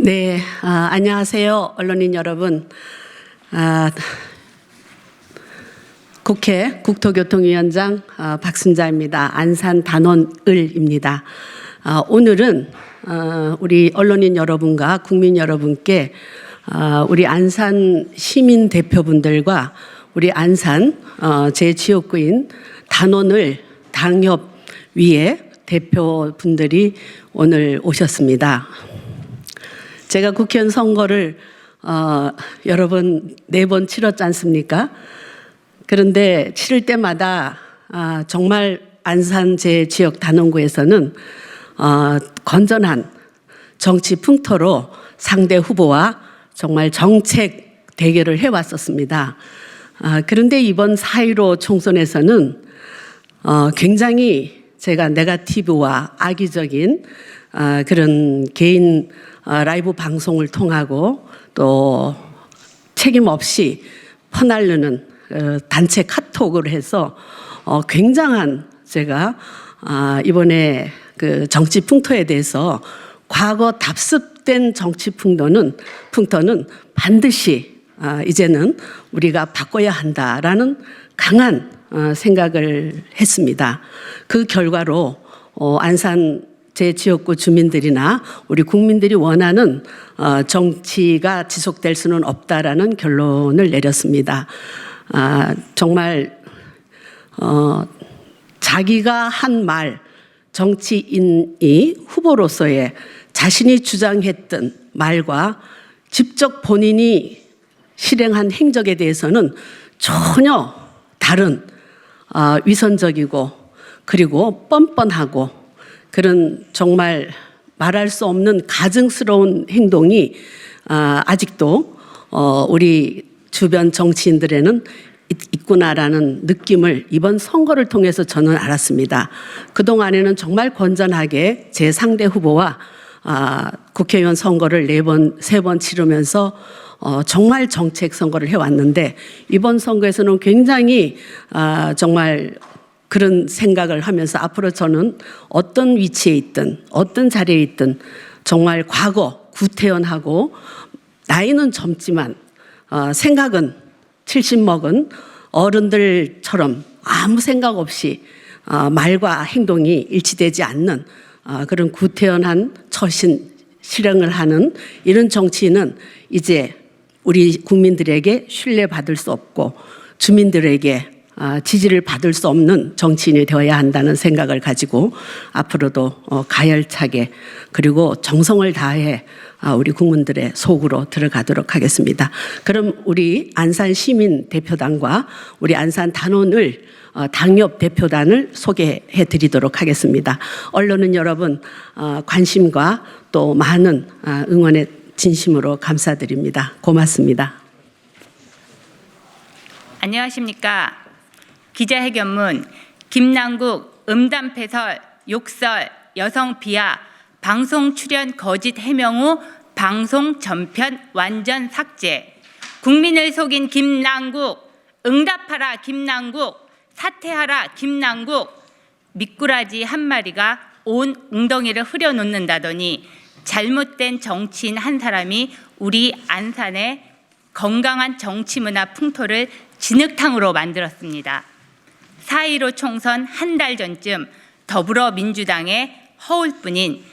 네, 안녕하세요. 언론인 여러분. 국회 국토교통위원장 박순자입니다. 안산 단원을입니다. 오늘은 우리 언론인 여러분과 국민 여러분께 우리 안산 시민 대표분들과 우리 안산 제 지역구인 단원을 당협위의 대표분들이 오늘 오셨습니다. 제가 국회의원 선거를 여러 번 4번 치렀지 않습니까? 그런데 치를 때마다 정말 안산 제 지역 단원구에서는 건전한 정치 풍토로 상대 후보와 정말 정책 대결을 해왔었습니다. 그런데 이번 4.15 총선에서는 굉장히 제가 네거티브와 악의적인 그런 개인 라이브 방송을 통하고 또 책임 없이 퍼날르는 단체 카톡을 해서 굉장한 제가 이번에 그 정치 풍토에 대해서 과거 답습된 정치 풍토는 반드시 이제는 우리가 바꿔야 한다라는 강한 생각을 했습니다. 그 결과로 안산 제 지역구 주민들이나 우리 국민들이 원하는 정치가 지속될 수는 없다라는 결론을 내렸습니다. 정말 자기가 한 말, 정치인이 후보로서의 자신이 주장했던 말과 직접 본인이 실행한 행적에 대해서는 전혀 다른 위선적이고 그리고 뻔뻔하고 그런 정말 말할 수 없는 가증스러운 행동이 아직도 우리 주변 정치인들에는 있구나라는 느낌을 이번 선거를 통해서 저는 알았습니다. 그동안에는 정말 건전하게 제 상대 후보와 국회의원 선거를 3번 치르면서 정말 정책 선거를 해왔는데 이번 선거에서는 굉장히 정말 그런 생각을 하면서 앞으로 저는 어떤 위치에 있든 어떤 자리에 있든 정말 과거 구태연하고 나이는 젊지만 생각은 70 먹은 어른들처럼 아무 생각 없이 말과 행동이 일치되지 않는 그런 구태연한 처신 실행을 하는 이런 정치인은 이제 우리 국민들에게 신뢰받을 수 없고 주민들에게 지지를 받을 수 없는 정치인이 되어야 한다는 생각을 가지고 앞으로도 가열차게 그리고 정성을 다해 우리 국민들의 속으로 들어가도록 하겠습니다. 그럼 우리 안산 시민 대표단과 우리 안산 단원을 당협 대표단을 소개해 드리도록 하겠습니다. 언론은 여러분 관심과 또 많은 응원에 진심으로 감사드립니다. 고맙습니다. 안녕하십니까. 기자회견문 김남국 음담패설 욕설 여성 비하 방송 출연 거짓 해명 후 방송 전편 완전 삭제 국민을 속인 김남국 응답하라 김남국 사퇴하라 김남국 미꾸라지 한 마리가 온 웅덩이를 흐려놓는다더니 잘못된 정치인 한 사람이 우리 안산의 건강한 정치 문화 풍토를 진흙탕으로 만들었습니다. 4.15 총선 한 달 전쯤 더불어민주당의 허울뿐인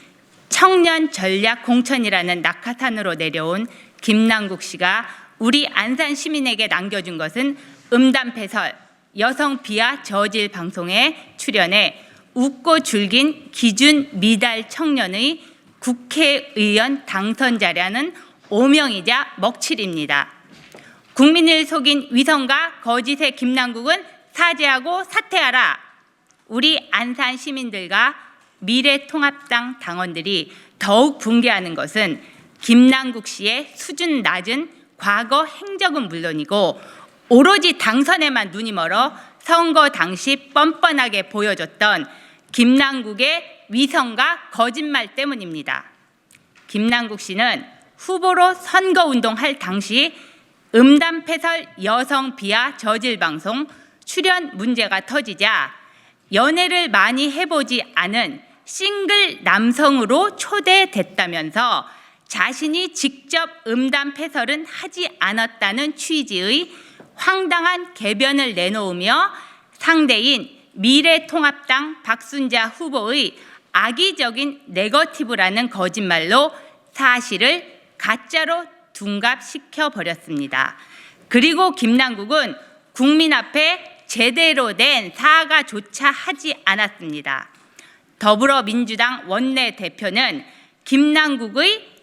청년 전략 공천이라는 낙하산으로 내려온 김남국 씨가 우리 안산 시민에게 남겨준 것은 음담패설 여성 비하 저질 방송에 출연해 웃고 즐긴 기준 미달 청년의 국회의원 당선자라는 오명이자 먹칠입니다. 국민을 속인 위선과 거짓의 김남국은 사죄하고 사퇴하라. 우리 안산 시민들과 미래통합당 당원들이 더욱 붕괴하는 것은 김남국 씨의 수준 낮은 과거 행적은 물론이고 오로지 당선에만 눈이 멀어 선거 당시 뻔뻔하게 보여줬던 김남국의 위선과 거짓말 때문입니다. 김남국 씨는 후보로 선거운동할 당시 음담패설 여성 비하 저질 방송 출연 문제가 터지자 연애를 많이 해보지 않은 싱글 남성으로 초대됐다면서 자신이 직접 음담 패설은 하지 않았다는 취지의 황당한 개변을 내놓으며 상대인 미래통합당 박순자 후보의 악의적인 네거티브라는 거짓말로 사실을 가짜로 둔갑시켜 버렸습니다. 그리고 김남국은 국민 앞에 제대로 된 사과조차 하지 않았습니다. 더불어민주당 원내대표는 김남국은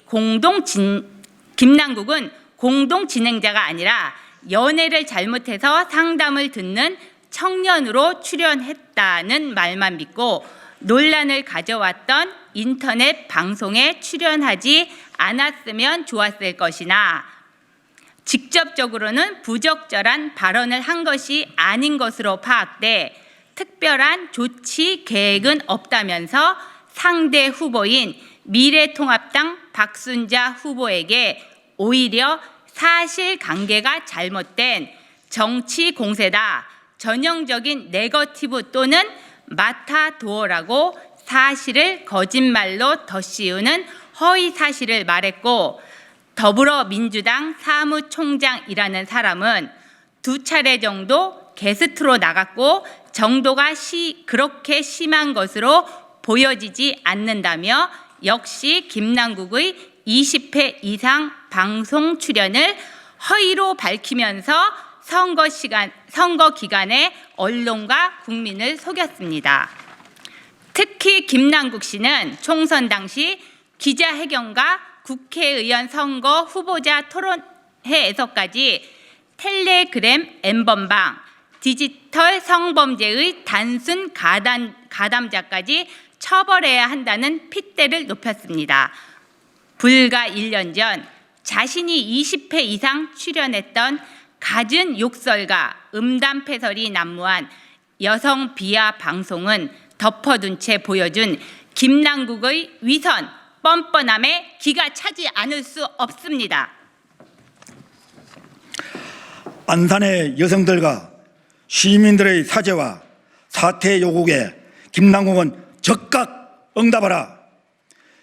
공동진행자가 아니라 연애를 잘못해서 상담을 듣는 청년으로 출연했다는 말만 믿고 논란을 가져왔던 인터넷 방송에 출연하지 않았으면 좋았을 것이나 직접적으로는 부적절한 발언을 한 것이 아닌 것으로 파악돼 특별한 조치 계획은 없다면서 상대 후보인 미래통합당 박순자 후보에게 오히려 사실관계가 잘못된 정치 공세다, 전형적인 네거티브 또는 마타도어라고 사실을 거짓말로 덧씌우는 허위 사실을 말했고, 더불어민주당 사무총장이라는 사람은 2차례 정도 게스트로 나갔고 정도가 그렇게 심한 것으로 보여지지 않는다며 역시 김남국의 20회 이상 방송 출연을 허위로 밝히면서 선거 기간에 언론과 국민을 속였습니다. 특히 김남국 씨는 총선 당시 기자회견과 국회의원 선거 후보자 토론회에서까지 텔레그램 N번방, 디지털 성범죄의 단순 가담자까지 처벌해야 한다는 핏대를 높였습니다. 불과 1년 전 자신이 20회 이상 출연했던 갖은 욕설과 음담 패설이 난무한 여성 비하 방송은 덮어둔 채 보여준 김남국의 위선, 뻔뻔함에 기가 차지 않을 수 없습니다. 안산의 여성들과 시민들의 사죄와 사퇴 요구에 김남국은 적극 응답하라.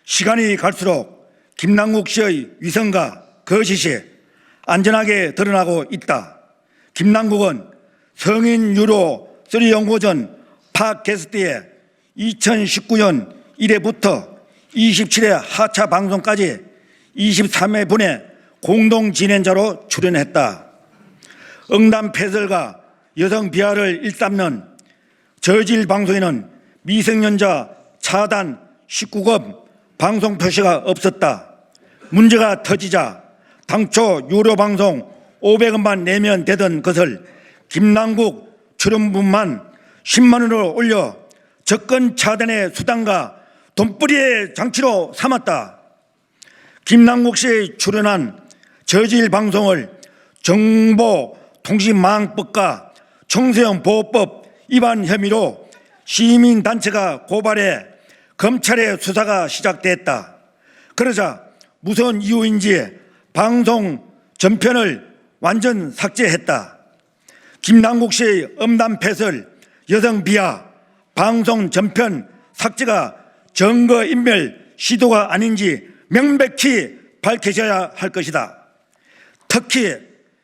시간이 갈수록 김남국 씨의 위선과 거짓이 안전하게 드러나고 있다. 김남국은 성인 유로 3연구전 팟캐스트에 2019년 1회부터 27회 하차 방송까지 23회 분의 공동 진행자로 출연했다. 응담 패설과 여성 비하를 일삼는 저질 방송에는 미성년자 차단 19급 방송 표시가 없었다. 문제가 터지자 당초 유료 방송 500원만 내면 되던 것을 김남국 출연분만 10만 원으로 올려 접근 차단의 수단과 돈벌이의 장치로 삼았다. 김남국 씨 출연한 저질 방송을 정보통신망법과 청소년 보호법 위반 혐의로 시민단체가 고발해 검찰의 수사가 시작됐다. 그러자 무슨 이유인지 방송 전편을 완전 삭제했다. 김남국 씨의 음담 패설, 여성 비하, 방송 전편 삭제가 증거인멸 시도가 아닌지 명백히 밝혀져야 할 것이다. 특히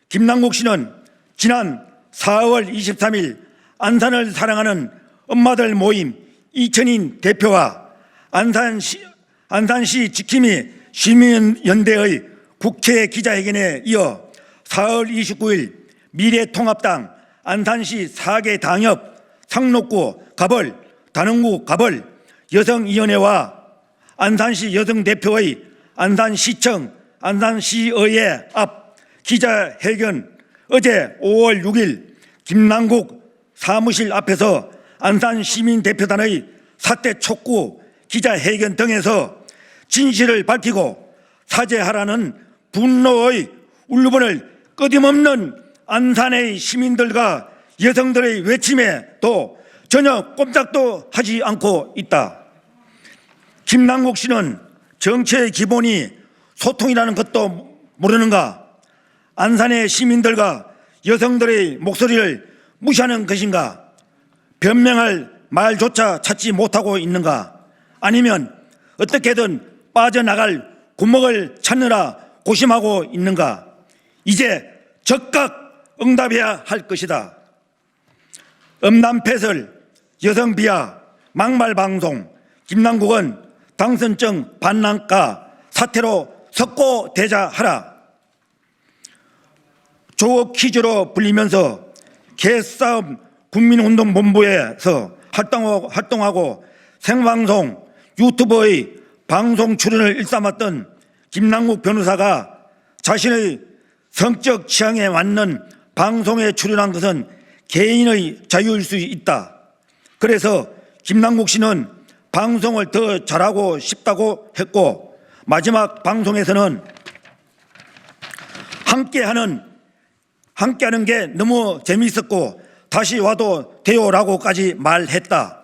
김남국 씨는 지난 4월 23일 안산을 사랑하는 엄마들 모임 2000인 대표와 안산시 지킴이 시민연대의 국회 기자회견에 이어 4월 29일 미래통합당 안산시 4개 당협 상록구 가벌, 단원구 가벌 여성위원회와 안산시 여성대표의 안산시청, 안산시의회 앞 기자회견 어제 5월 6일 김남국 사무실 앞에서 안산시민대표단의 사퇴 촉구 기자회견 등에서 진실을 밝히고 사죄하라는 분노의 울분을 끊임없는 안산의 시민들과 여성들의 외침에 또 전혀 꼼짝도 하지 않고 있다. 김남국 씨는 정치의 기본이 소통이라는 것도 모르는가? 안산의 시민들과 여성들의 목소리를 무시하는 것인가? 변명할 말조차 찾지 못하고 있는가? 아니면 어떻게든 빠져나갈 구멍을 찾느라 고심하고 있는가? 이제 적극 응답해야 할 것이다. 음란패설, 여성비하, 막말방송, 김남국은 당선증 반납가 사태로 석고대자하라. 조업 퀴즈로 불리면서 개싸움 국민운동본부에서 활동하고 생방송, 유튜브의 방송 출연을 일삼았던 김남국 변호사가 자신의 성적 취향에 맞는 방송에 출연한 것은 개인의 자유일 수 있다. 그래서 김남국 씨는 방송을 더 잘하고 싶다고 했고, 마지막 방송에서는 함께하는 게 너무 재미있었고 다시 와도 돼요라고까지 말했다.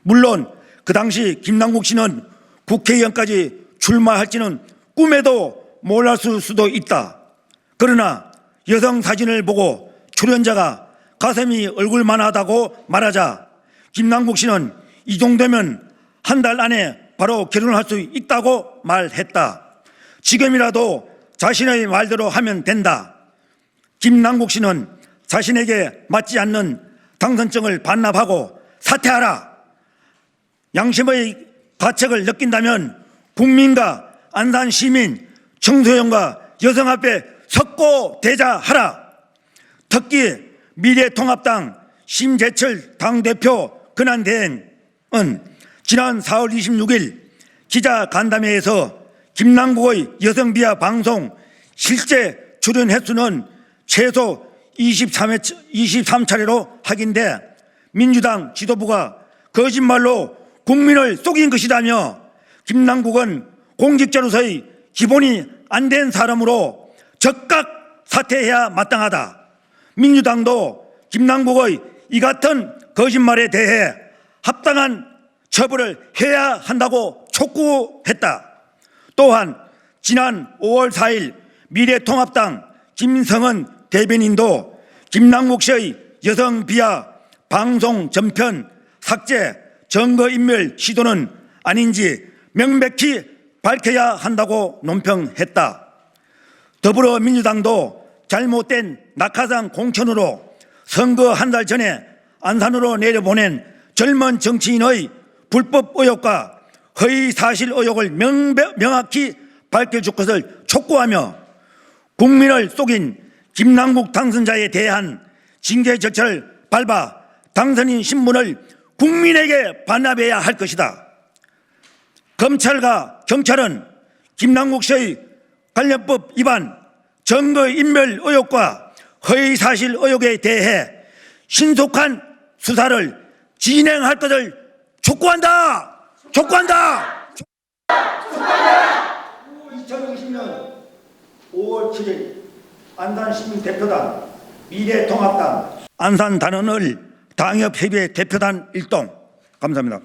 물론 그 당시 김남국 씨는 국회의원까지 출마할지는 꿈에도 몰랐을 수도 있다. 그러나 여성 사진을 보고 출연자가 가슴이 얼굴만하다고 말하자 김남국 씨는 이 정도면 한 달 안에 바로 결혼할 수 있다고 말했다. 지금이라도 자신의 말대로 하면 된다. 김남국 씨는 자신에게 맞지 않는 당선증을 반납하고 사퇴하라. 양심의 가책을 느낀다면 국민과 안산 시민, 청소년과 여성 앞에 석고대자하라. 특히 미래통합당 심재철 당대표 근한대행은 지난 4월 26일 기자간담회에서 김남국의 여성비하 방송 실제 출연 횟수는 최소 23차례로 확인돼 민주당 지도부가 거짓말로 국민을 속인 것이다며 김남국은 공직자로서의 기본이 안 된 사람으로 즉각 사퇴해야 마땅하다. 민주당도 김남국의 이 같은 거짓말에 대해 합당한 처벌을 해야 한다고 촉구했다. 또한 지난 5월 4일 미래통합당 김성은 대변인도 김남국 씨의 여성 비하 방송 전편 삭제 증거인멸 시도는 아닌지 명백히 밝혀야 한다고 논평했다. 더불어민주당도 잘못된 낙하산 공천으로 선거 한 달 전에 안산으로 내려보낸 젊은 정치인의 불법 의혹과 허위 사실 의혹을 명확히 밝혀줄 것을 촉구하며 국민을 속인 김남국 당선자에 대한 징계 절차를 밟아 당선인 신분을 국민에게 반납해야 할 것이다. 검찰과 경찰은 김남국 씨의 관련법 위반, 증거인멸 의혹과 허위사실 의혹에 대해 신속한 수사를 진행할 것을 촉구한다. 2020년 5월 7일 안산시민대표단 미래통합당 안산단원을 당협협의회 대표단 일동. 감사합니다.